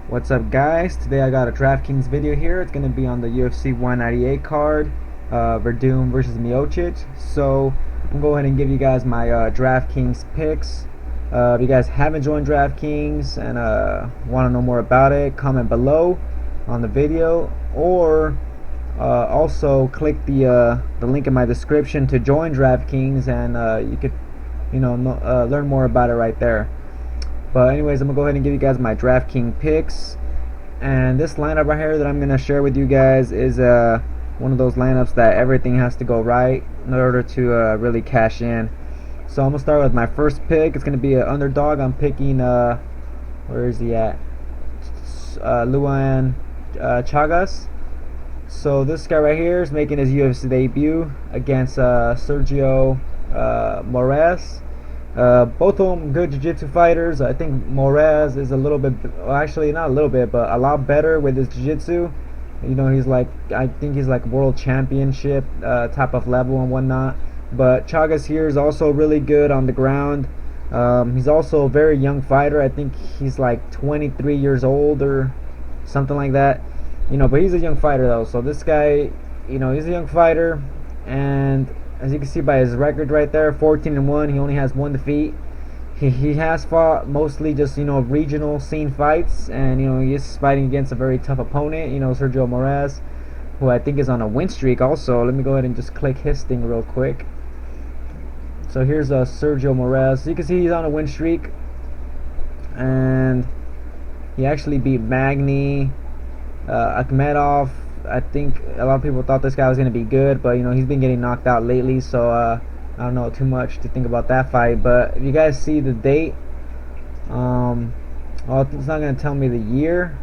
What's up, guys? Today I got a Draftkings video here. It's going to be on the UFC 198 card, VERDUM versus MIOCIC. So I'm going to go ahead and give you guys my Draftkings picks. If you guys haven't joined Draftkings and want to know more about it, comment below on the video, or also click the link in my description to join Draftkings, and you could learn more about it right there. But anyways, I'm gonna go ahead and give you guys my DraftKings picks, and this lineup right here that I'm gonna share with you guys is one of those lineups that everything has to go right in order to really cash in. So I'm gonna start with my first pick. It's gonna be an underdog. I'm picking where is he at? Luan Chagas. So this guy right here is making his UFC debut against Sergio Moraes. Both of them good jiu-jitsu fighters. I think Moraes is a little bit, well, actually not a little bit, but a lot better with his jiu-jitsu. You know, he's like, I think he's like world championship type of level and whatnot. But Chagas here is also really good on the ground. He's also a very young fighter. I think he's like 23 years old or something like that. You know, but he's a young fighter though. So this guy, you know, he's a young fighter, and as you can see by his record right there, 14-1. He only has one defeat. He has fought mostly just, you know, regional scene fights, and you know, he is fighting against a very tough opponent, you know, Sergio Moraes, who I think is on a win streak also. Let me go ahead and just click his thing real quick. So here's Sergio Moraes. So you can see he's on a win streak, and he actually beat Magny, Akhmedov. I think a lot of people thought this guy was going to be good, but you know, he's been getting knocked out lately, so I don't know too much to think about that fight. But if you guys see the date, well, it's not going to tell me the year,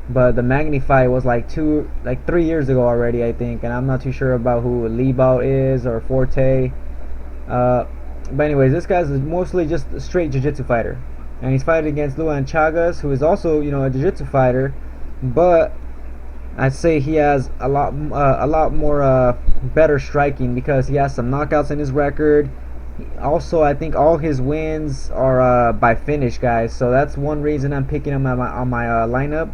but the Magny fight was like 3 years ago already, I think, and I'm not too sure about who Liebau is or Forte. But anyways, this guy's mostly just a straight jiu-jitsu fighter, and he's fighting against Luan Chagas, who is also, you know, a jiu-jitsu fighter, but I'd say he has a lot more better striking, because he has some knockouts in his record. Also, I think all his wins are by finish, guys. So that's one reason I'm picking him on my lineup.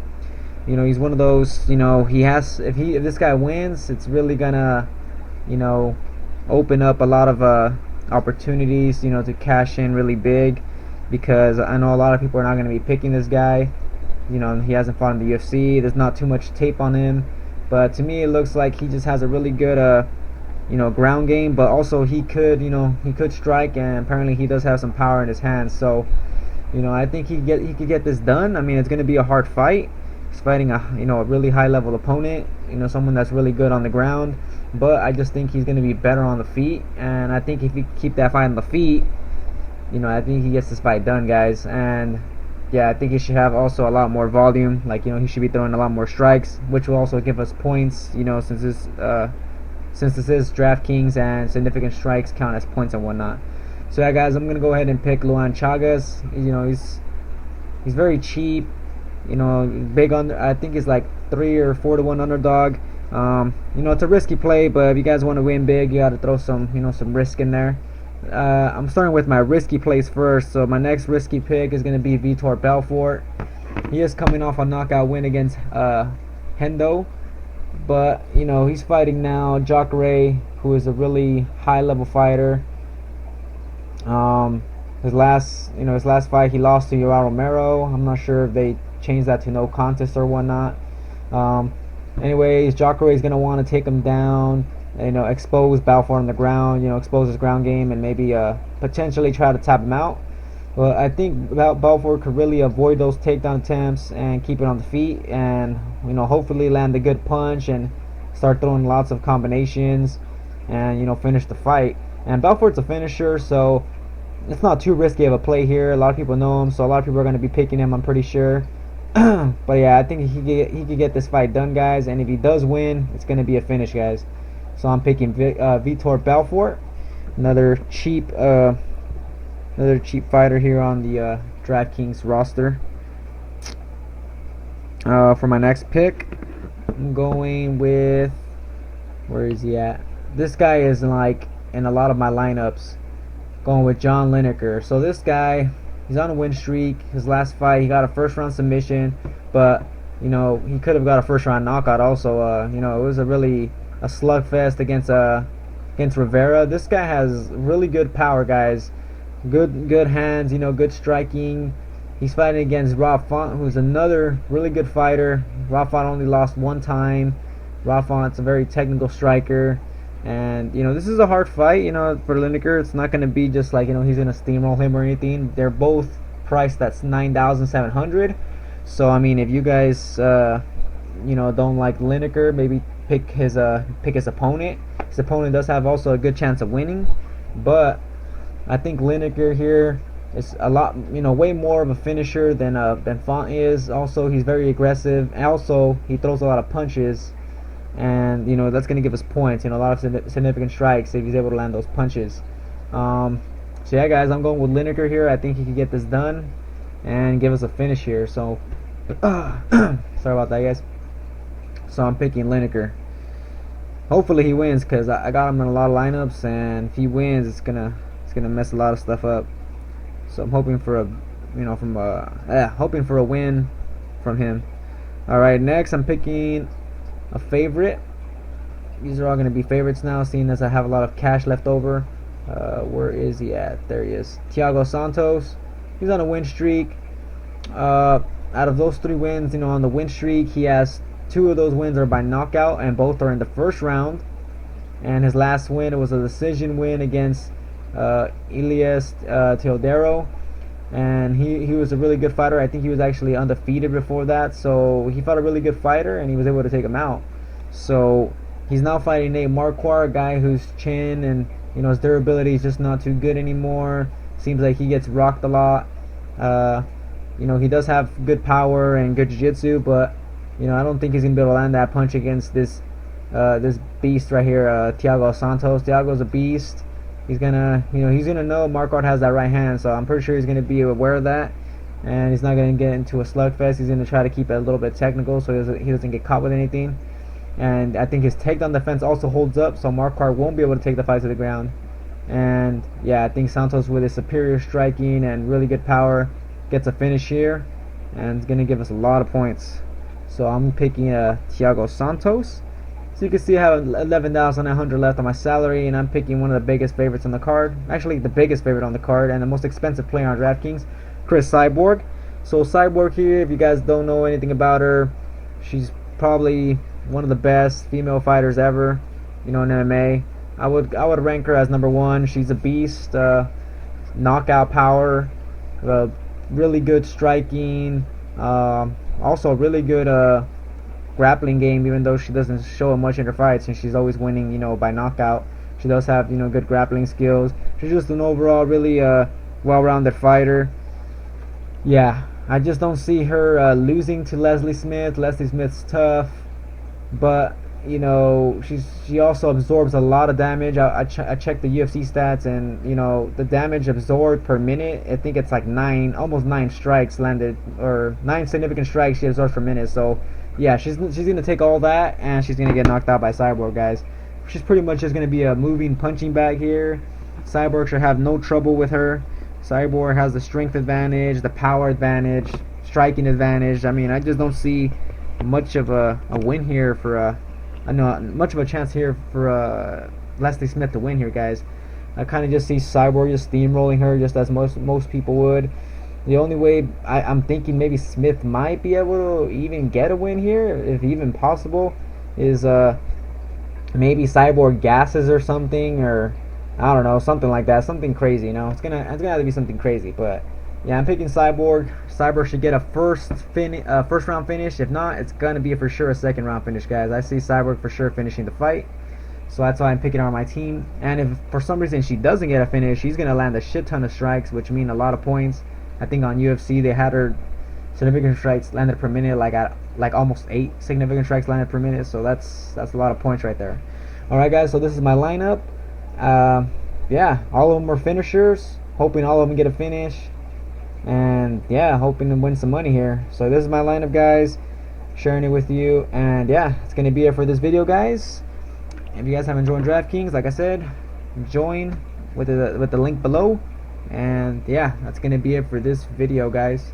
You know, he's one of those. You know, he has if this guy wins, it's really gonna, you know, open up a lot of opportunities, you know, to cash in really big, because I know a lot of people are not going to be picking this guy. You know, he hasn't fought in the UFC. There's not too much tape on him, but to me it looks like he just has a really good you know, ground game, but also he could, you know, he could strike, and apparently he does have some power in his hands. So, you know, I think he could get this done. I mean, it's going to be a hard fight. He's fighting a, you know, a really high level opponent, you know, someone that's really good on the ground, but I just think he's going to be better on the feet, and I think if he keep that fight on the feet, you know, I think he gets this fight done, guys. And yeah, I think he should have also a lot more volume. Like, you know, he should be throwing a lot more strikes, which will also give us points, you know, since this is DraftKings and significant strikes count as points and whatnot. So yeah, guys, I'm gonna go ahead and pick Luan Chagas. You know, he's very cheap. You know, big under. I think he's like 3 or 4 to 1 underdog. You know, it's a risky play, but if you guys want to win big, you got to throw some, you know, some risk in there. I'm starting with my risky plays first. So my next risky pick is going to be Vitor Belfort. He is coming off a knockout win against Hendo, but you know, he's fighting now Jacare, who is a really high level fighter. His last fight he lost to Yoel Romero. I'm not sure if they changed that to no contest or whatnot. Anyways, Jacare is going to want to take him down, you know, expose Belfort on the ground, you know, expose his ground game, and maybe potentially try to tap him out. Well, I think Belfort could really avoid those takedown attempts and keep it on the feet, and you know, hopefully land a good punch and start throwing lots of combinations, and you know, finish the fight. And Belfort's a finisher, so it's not too risky of a play here. A lot of people know him, so a lot of people are going to be picking him, I'm pretty sure. But yeah, I think he could get this fight done, guys, and if he does win, it's going to be a finish, guys. So I'm picking Vitor Belfort, another cheap fighter here on the DraftKings roster. For my next pick, I'm going with, where is he at? This guy is like in a lot of my lineups, going with John Lineker. So this guy, He's on a win streak. His last fight, he got a first round submission, but you know, he could have got a first round knockout also. You know, it was a slugfest against Rivera. This guy has really good power, guys. Good hands, you know, good striking. He's fighting against Rob Font, who's another really good fighter. Rob Font only lost one time. Rob Font's a very technical striker. And, you know, this is a hard fight, you know, for Lineker. It's not going to be just like, you know, he's going to steamroll him or anything. They're both priced at $9,700. So, I mean, if you guys, you know, don't like Lineker, maybe pick his opponent. His opponent does have also a good chance of winning. But I think Lineker here is a lot, you know, way more of a finisher than Font is. Also, he's very aggressive. And also, he throws a lot of punches. And, you know, that's going to give us points, you know, a lot of significant strikes if he's able to land those punches. So, yeah, guys, I'm going with Lineker here. I think he can get this done and give us a finish here. So, sorry about that, guys. So, I'm picking Lineker. Hopefully, he wins because I got him in a lot of lineups. And if he wins, it's gonna mess a lot of stuff up. So, I'm hoping for hoping for a win from him. All right, next, I'm picking a favorite. These are all going to be favorites now, seeing as I have a lot of cash left over. Where is he at? There he is. Thiago Santos. He's on a win streak. Out of those 3 wins, you know, on the win streak, he has 2 of those wins are by knockout, and both are in the first round. And his last win, it was a decision win against Elias Teodoro. And he was a really good fighter. I think he was actually undefeated before that. So he fought a really good fighter, and he was able to take him out. So he's now fighting Nate Marquardt, a guy whose chin and, you know, his durability is just not too good anymore. Seems like he gets rocked a lot. You know, he does have good power and good jiu-jitsu, but, you know, I don't think he's going to be able to land that punch against this beast right here, Thiago Santos. Thiago's a beast. He's gonna know Marquardt has that right hand, so I'm pretty sure he's gonna be aware of that, and he's not gonna get into a slugfest. He's gonna try to keep it a little bit technical, so he doesn't get caught with anything. And I think his takedown defense also holds up, so Marquardt won't be able to take the fight to the ground. And yeah, I think Santos, with his superior striking and really good power, gets a finish here, and it's gonna give us a lot of points. So I'm picking Thiago Santos. So you can see I have $11,900 left on my salary, and I'm picking one of the biggest favorites on the card. Actually, the biggest favorite on the card, and the most expensive player on Draftkings, Cris Cyborg. So Cyborg here, if you guys don't know anything about her, she's probably one of the best female fighters ever, you know, in MMA. I would rank her as number 1. She's a beast, knockout power, really good striking, also really good grappling game, even though she doesn't show much in her fights, and she's always winning, you know, by knockout. She does have, you know, good grappling skills. She's just an overall really well-rounded fighter. Yeah, I just don't see her losing to Leslie Smith. Leslie Smith's tough, but, you know, she also absorbs a lot of damage. I checked the UFC stats, and, you know, the damage absorbed per minute, I think it's like almost 9 strikes landed, or 9 significant strikes she absorbs per minute. So yeah, she's gonna take all that, and she's gonna get knocked out by Cyborg, guys. She's pretty much just gonna be a moving punching bag here. Cyborg should have no trouble with her. Cyborg has the strength advantage, the power advantage, striking advantage. I mean, I just don't see much of a win here for much of a chance here for Leslie Smith to win here, guys. I kind of just see Cyborg just steamrolling her, just as most people would. The only way I'm thinking maybe Smith might be able to even get a win here, if even possible, is maybe Cyborg gasses or something, or I don't know, something like that, something crazy. You know, it's gonna have to be something crazy. But yeah, I'm picking Cyborg. Cyborg should get a first round finish. If not, it's gonna be for sure a second round finish, guys. I see Cyborg for sure finishing the fight. So that's why I'm picking her on my team. And if for some reason she doesn't get a finish, she's gonna land a shit ton of strikes, which mean a lot of points. I think on UFC they had her significant strikes landed per minute like almost 8 significant strikes landed per minute. So that's a lot of points right there. All right, guys. So this is my lineup. Yeah, all of them are finishers. Hoping all of them get a finish. And yeah, hoping to win some money here. So this is my lineup, guys. Sharing it with you. And yeah, it's gonna be it for this video, guys. If you guys haven't joined DraftKings, like I said, join with the link below. And yeah, that's gonna be it for this video, guys.